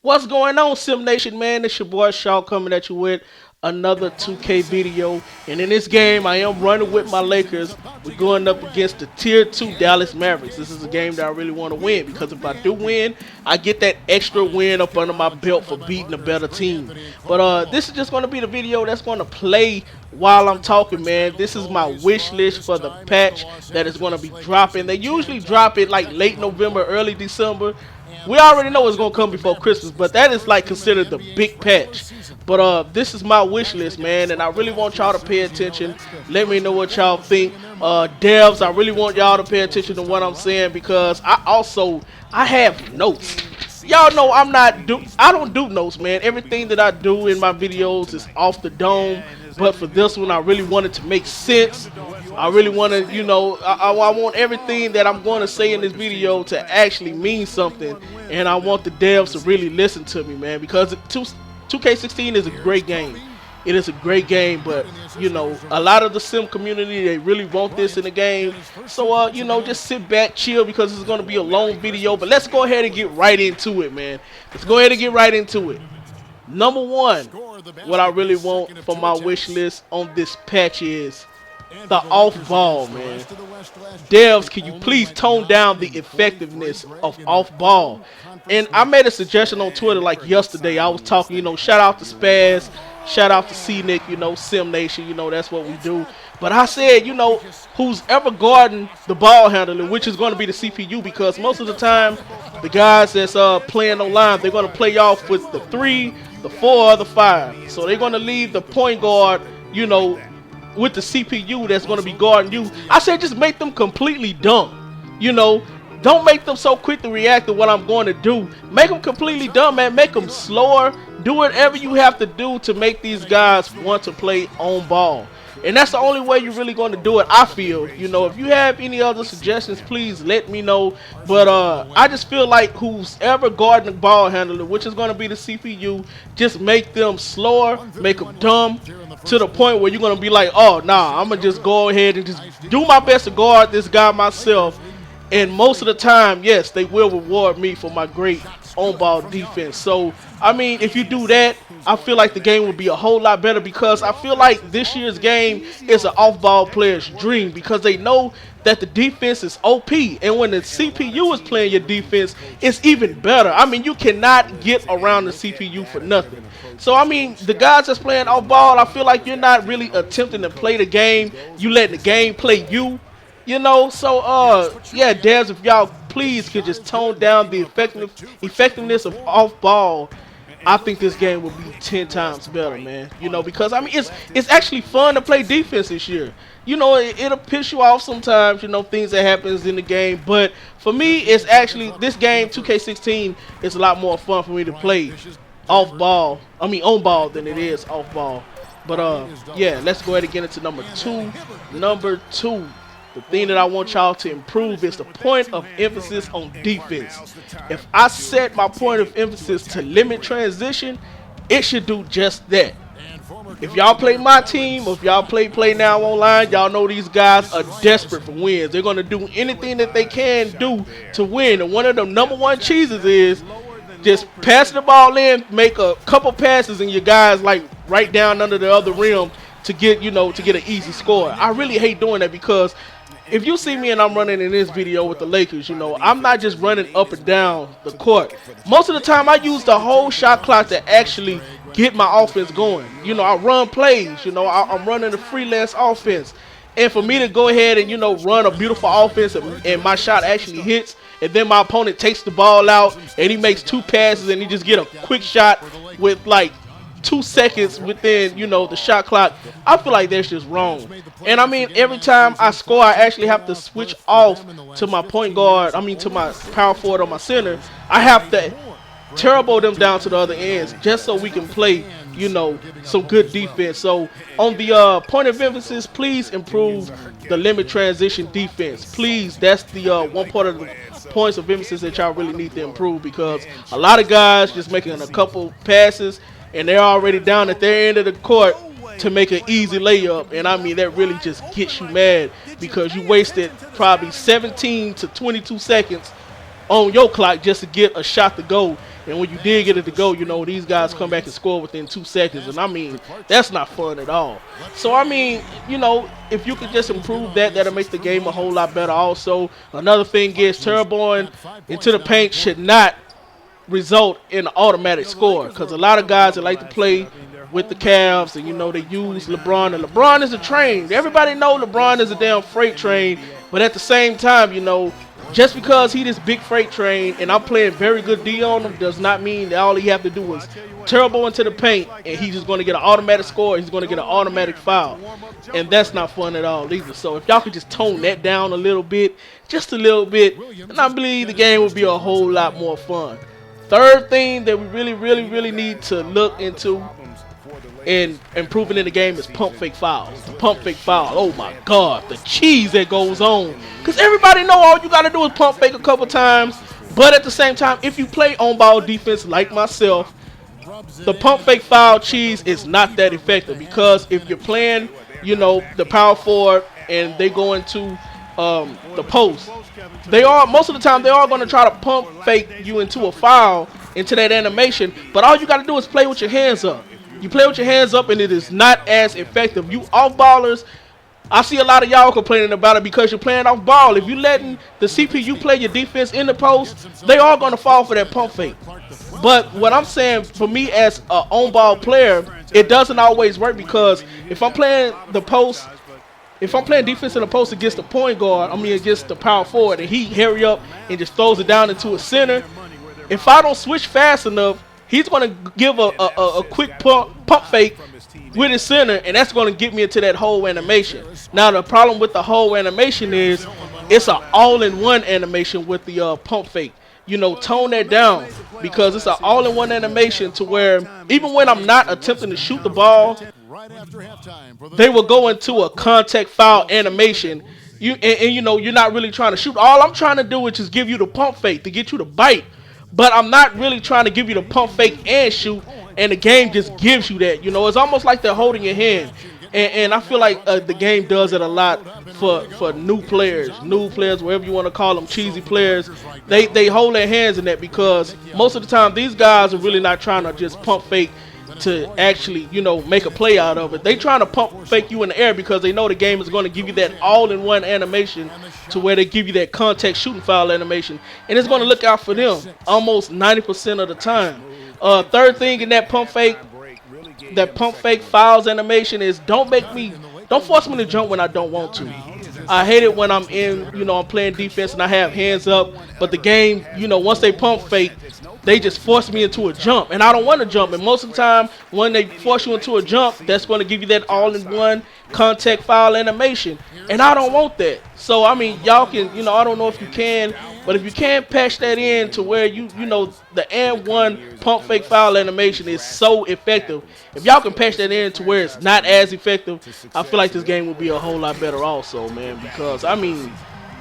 What's going on, Sim Nation, man? It's your boy Shaw coming at you with another 2K video. And in this game, I am running with my Lakers. We're going up against the Tier 2 Dallas Mavericks. This is a game that I really want to win because if I do win, I get that extra win up under my belt for beating a better team. But this is just going to be the video that's going to play while I'm talking, man. This is my wish list for the patch that is going to be dropping. They usually drop it like late November, early December. We already know it's gonna come before Christmas, but that is like considered the big patch. But this is my wish list, man, and I really want y'all to pay attention. Let me know what y'all think. Devs, I really want y'all to pay attention to what I'm saying because I have notes. Y'all know I don't do notes, man. Everything that I do in my videos is off the dome. But for this one, I really wanted to make sense. I really want to, I want everything that I'm going to say in this video to actually mean something. And I want the devs to really listen to me, man, because 2K16 is a great game. It is a great game, but, a lot of the sim community, they really want this in the game. So, just sit back, chill, because it's going to be a long video. But let's go ahead and get right into it, man. Let's go ahead and get right into it. Number one, what I really want for my wish list on this patch is the off ball, man. Devs, can you please tone down the effectiveness of off ball? And I made a suggestion on Twitter like yesterday. I was talking, shout out to Spaz, shout out to C-Nick, Sim Nation, that's what we do. But I said, who's ever guarding the ball handler, which is going to be the CPU, because most of the time, the guys that's playing online, they're going to play off with the 3, the 4, or the 5. So they're going to leave the point guard, with the CPU that's going to be guarding you. I said just make them completely dumb. Don't make them so quick to react to what I'm going to do. Make them completely dumb, man. Make them slower. Do whatever you have to do to make these guys want to play on ball. And that's the only way you're really going to do it, I feel. If you have any other suggestions, please let me know. But I just feel like who's ever guarding the ball handler, which is going to be the CPU, just make them slower, make them dumb, to the point where you're going to be like, oh, nah, I'm going to just go ahead and just do my best to guard this guy myself. And most of the time, yes, they will reward me for my great on-ball defense. So, I mean, if you do that, I feel like the game would be a whole lot better because I feel like this year's game is an off-ball player's dream because they know that the defense is OP. And when the CPU is playing your defense, it's even better. I mean, you cannot get around the CPU for nothing. So, I mean, the guys that's playing off-ball, I feel like you're not really attempting to play the game. You letting the game play you. So yeah, devs, if y'all please could just tone down the effectiveness of off ball, I think this game would be 10 times better, man. Because I mean it's actually fun to play defense this year. It'll piss you off sometimes, things that happens in the game, but for me it's actually this game 2K16 is a lot more fun for me to play on ball than it is off ball. But yeah, let's go ahead and get into number two. The thing that I want y'all to improve is the point of emphasis on defense. If I set my point of emphasis to limit transition, it should do just that. If y'all play my team, or if y'all play now online, y'all know these guys are desperate for wins. They're going to do anything that they can do to win. And one of the number one cheeses is just pass the ball in, make a couple passes, and your guys like right down under the other rim to get, to get an easy score. I really hate doing that because if you see me and I'm running in this video with the Lakers, I'm not just running up and down the court. Most of the time, I use the whole shot clock to actually get my offense going. I run plays. I'm running a freelance offense. And for me to go ahead and, run a beautiful offense and my shot actually hits, and then my opponent takes the ball out and he makes 2 passes and he just get a quick shot with like 2 seconds within, the shot clock, I feel like that's just wrong. And I mean, every time I score, I actually have to switch off to my point guard, to my power forward or my center. I have to turbo them down to the other ends just so we can play, some good defense. So on the point of emphasis, please improve the limit transition defense. Please, that's the one part of the points of emphasis that y'all really need to improve because a lot of guys just making a couple passes and they're already down at their end of the court to make an easy layup. And I mean, that really just gets you mad because you wasted probably 17 to 22 seconds on your clock just to get a shot to go. And when you did get it to go, these guys come back and score within 2 seconds. And I mean, that's not fun at all. So, I mean, if you could just improve that, that'll make the game a whole lot better also. Another thing is turboing into the paint should not result in an automatic score. Because a lot of guys that like to play with the Cavs and, they use LeBron. And LeBron is a train. Everybody know LeBron is a damn freight train. But at the same time, just because he this big freight train and I'm playing very good D on him does not mean that all he have to do is turbo into the paint and he's just going to get an automatic score. He's going to get an automatic foul. And that's not fun at all either. So if y'all could just tone that down a little bit, just a little bit, then I believe the game would be a whole lot more fun. Third thing that we really, really, really need to look into and improving in the game is pump fake fouls. The pump fake foul, oh my God, the cheese that goes on. Because everybody know all you got to do is pump fake a couple times. But at the same time, if you play on-ball defense like myself, the pump fake foul cheese is not that effective. Because if you're playing, the power forward and they go into the post, most of the time they are going to try to pump fake you into a foul, into that animation. But all you got to do is play with your hands up. You play with your hands up and it is not as effective. You off-ballers, I see a lot of y'all complaining about it because you're playing off ball. If you letting the CPU play your defense in the post, they are going to fall for that pump fake. But what I'm saying, for me as an on-ball player, it doesn't always work because if I'm playing the post, if I'm playing defense in the post against the point guard, against the power forward, and he hurry up and just throws it down into a center, if I don't switch fast enough, he's going to give a quick pump fake with his center, and that's going to get me into that whole animation. Now, the problem with the whole animation is it's an all-in-one animation with the pump fake. Tone that down because it's an all-in-one animation to where even when I'm not attempting to shoot the ball, they will go into a contact foul animation. You're not really trying to shoot. All I'm trying to do is just give you the pump fake to get you to bite. But I'm not really trying to give you the pump fake and shoot, and the game just gives you that. It's almost like they're holding your hand. And I feel like the game does it a lot for new players, whatever you want to call them, cheesy players. They hold their hands in that because most of the time these guys are really not trying to just pump fake to actually, make a play out of it. They trying to pump fake you in the air because they know the game is going to give you that all-in-one animation to where they give you that contact shooting foul animation. And it's going to look out for them almost 90% of the time. Third thing in that pump fake fouls animation is don't force me to jump when I don't want to. I hate it when I'm I'm playing defense and I have hands up, but the game, once they pump fake, they just force me into a jump, and I don't want to jump. And most of the time, when they force you into a jump, that's going to give you that all-in-one contact foul animation, and I don't want that. So, y'all can, I don't know if you can, but if you can patch that in to where the and one pump fake foul animation is so effective. If y'all can patch that in to where it's not as effective, I feel like this game will be a whole lot better also, man, because,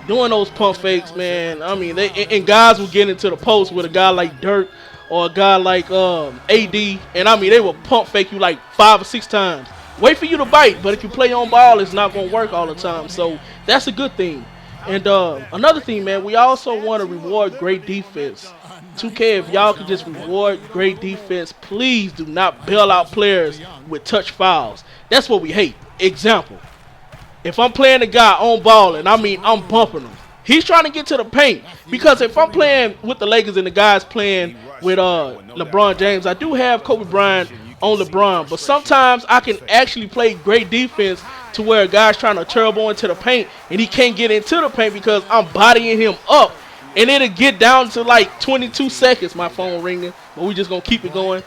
doing those pump fakes, man, and guys will get into the post with a guy like Dirk or a guy like AD, and they will pump fake you like 5 or 6 times. Wait for you to bite, but if you play on ball, it's not going to work all the time, so that's a good thing. And another thing, man, we also want to reward great defense. 2K, if y'all could just reward great defense, please do not bail out players with touch fouls. That's what we hate. Example. If I'm playing a guy on ball and I'm bumping him, he's trying to get to the paint. Because if I'm playing with the Lakers and the guys playing with LeBron James, I do have Kobe Bryant on LeBron. But sometimes I can actually play great defense to where a guy's trying to turbo into the paint and he can't get into the paint because I'm bodying him up. And it'll get down to like 22 seconds. My phone ringing, but we just going to keep it going.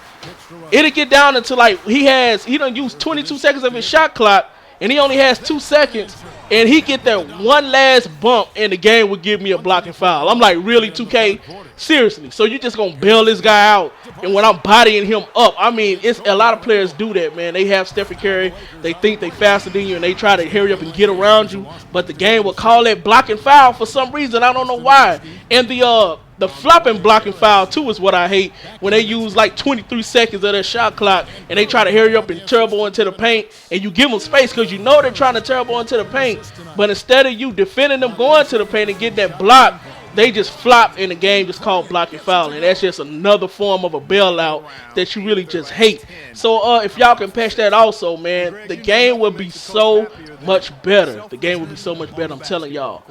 It'll get down until like he done used 22 seconds of his shot clock. And he only has 2 seconds, and he get that one last bump, and the game would give me a blocking foul. I'm like, really, 2K? Seriously? So you just going to bail this guy out, and when I'm bodying him up, it's a lot of players do that, man. They have Stephen Curry. They think they faster than you, and they try to hurry up and get around you, but the game will call that blocking foul for some reason. I don't know why. And the flopping blocking foul, too, is what I hate. When they use like 23 seconds of their shot clock and they try to hurry up and turbo into the paint, and you give them space because you know they're trying to turbo into the paint. But instead of you defending them going to the paint and getting that block, they just flop in the game just called blocking foul, and that's just another form of a bailout that you really just hate. So if y'all can patch that also, man, the game would be so much better. The game would be so much better, I'm telling y'all.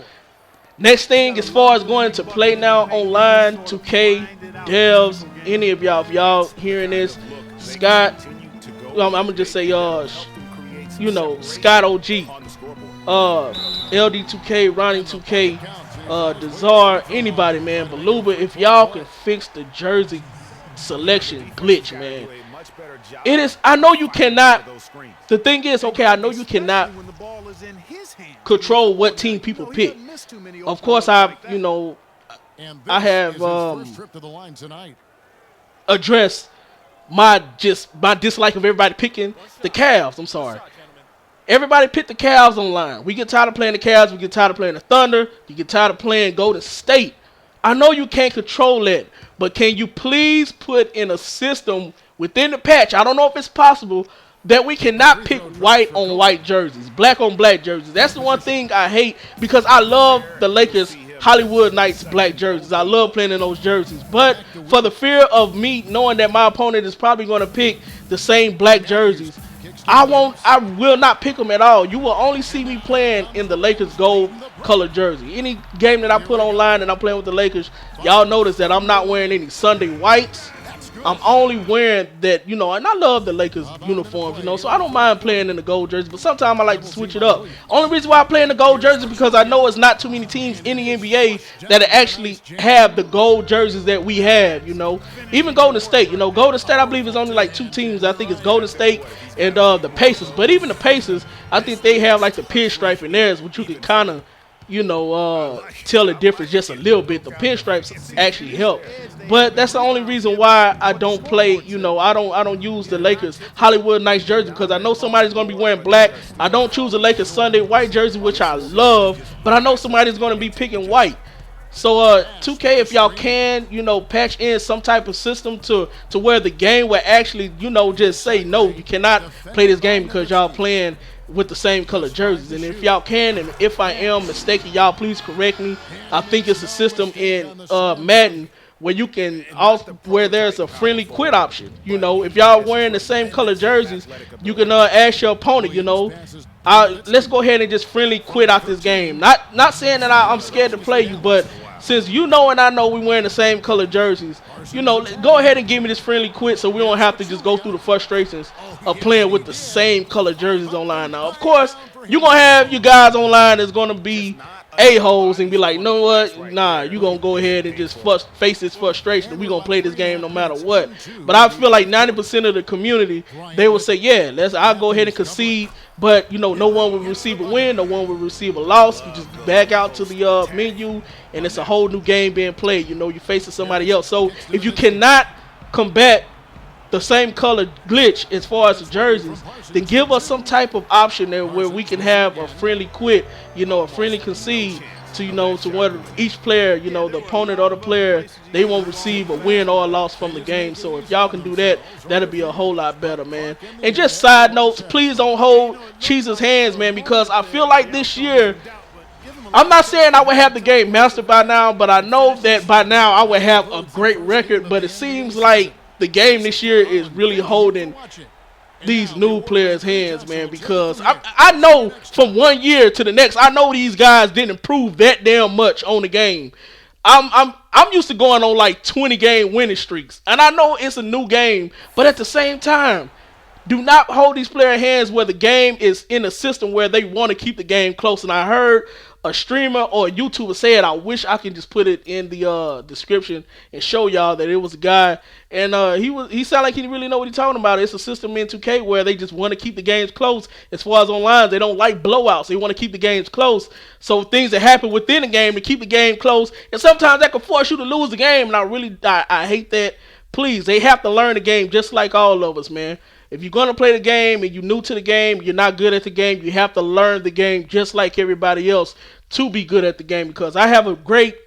Next thing, as far as going to play now online, 2K, devs, any of y'all, if y'all hearing this, Scott, I'm gonna just say, Scott OG, LD2K, Ronnie 2K, Desar, anybody, man, Baluba, if y'all can fix the jersey selection glitch, man. It is, I know you cannot, the thing is, okay, I know you cannot control what team people pick. Of course, I have addressed my dislike of everybody picking the Cavs. I'm sorry. Everybody picked the Cavs online. We get tired of playing the Cavs. We get tired of playing the Thunder. You get tired of playing Golden State. I know you can't control that, but can you please put in a system within the patch? I don't know if it's possible that we cannot pick white on white jerseys, black on black jerseys. That's the one thing I hate because I love the Lakers Hollywood Knights black jerseys. I love playing in those jerseys. But for the fear of me knowing that my opponent is probably going to pick the same black jerseys, I will not pick them at all. You will only see me playing in the Lakers gold color jersey. Any game that I put online and I'm playing with the Lakers, y'all notice that I'm not wearing any Sunday whites. I'm only wearing that, and I love the Lakers uniforms, so I don't mind playing in the gold jersey, but sometimes I like to switch it up. Only reason why I play in the gold jersey is because I know it's not too many teams in the NBA that actually have the gold jerseys that we have, Even Golden State, Golden State, I believe, is only like two teams. I think it's Golden State and the Pacers, but even the Pacers, I think they have like the pinstripe in theirs, which you can kind of, tell the difference just a little bit. The pinstripes actually help, but that's the only reason why I don't play. I don't use the Lakers Hollywood Knights jersey because I know somebody's gonna be wearing black. I don't choose the Lakers Sunday white jersey, which I love, but I know somebody's gonna be picking white. So 2K, if y'all can, patch in some type of system to where the game will actually, just say no, you cannot play this game because y'all playing with the same color jerseys. And if y'all can, and if I am mistaken, y'all please correct me. I think it's a system in Madden where you can where there's a friendly quit option. If y'all wearing the same color jerseys, you can ask your opponent. Let's go ahead and just friendly quit out this game. Not saying that I'm scared to play you, but since and I know we wearing the same color jerseys, go ahead and give me this friendly quit so we don't have to just go through the frustrations of playing with the same color jerseys online. Now, of course, you're going to have you guys online that's going to be a-holes and be like, you know what, nah, you're going to go ahead and just face this frustration. We're going to play this game no matter what. But I feel like 90% of the community, they will say, yeah, I'll go ahead and concede. But, no one will receive a win, no one will receive a loss. You just back out to the menu, and it's a whole new game being played. You're facing somebody else. So if you cannot combat the same color glitch as far as the jerseys, then give us some type of option there where we can have a friendly quit, a friendly concede to where each player, the opponent or the player, they won't receive a win or a loss from the game. So if y'all can do that, that'll be a whole lot better, man. And just side notes, please don't hold Cheese's hands, man, because I feel like this year, I'm not saying I would have the game mastered by now, but I know that by now I would have a great record, but it seems like the game this year is really holding these new players' hands, man, because I know from one year to the next, I know these guys didn't improve that damn much on the game. I'm used to going on like 20 game winning streaks, and I know it's a new game, but at the same time, do not hold these player hands where the game is in a system where they want to keep the game close. And I heard a streamer or a YouTuber say it. I wish I could just put it in the description and show y'all that it was a guy, and he sounded like he didn't really know what he's talking about. It's a system in 2K where they just want to keep the games close. As far as online, they don't like blowouts. They want to keep the games close. So things that happen within the game to keep the game close, and sometimes that can force you to lose the game. And I hate that. Please, they have to learn the game just like all of us, man. If you're going to play the game and you're new to the game, you're not good at the game, you have to learn the game just like everybody else to be good at the game, because I have a great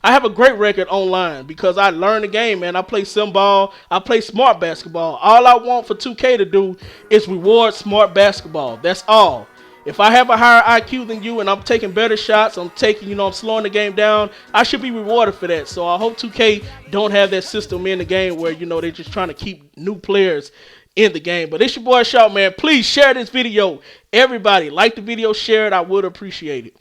record online because I learned the game, man. I play sim ball, I play smart basketball. All I want for 2K to do is reward smart basketball. That's all. If I have a higher IQ than you and I'm taking better shots, I'm taking, I'm slowing the game down, I should be rewarded for that. So I hope 2K don't have that system in the game where, they're just trying to keep new players in the game. But it's your boy Shaw, man. Please share this video. Everybody, like the video, share it. I would appreciate it.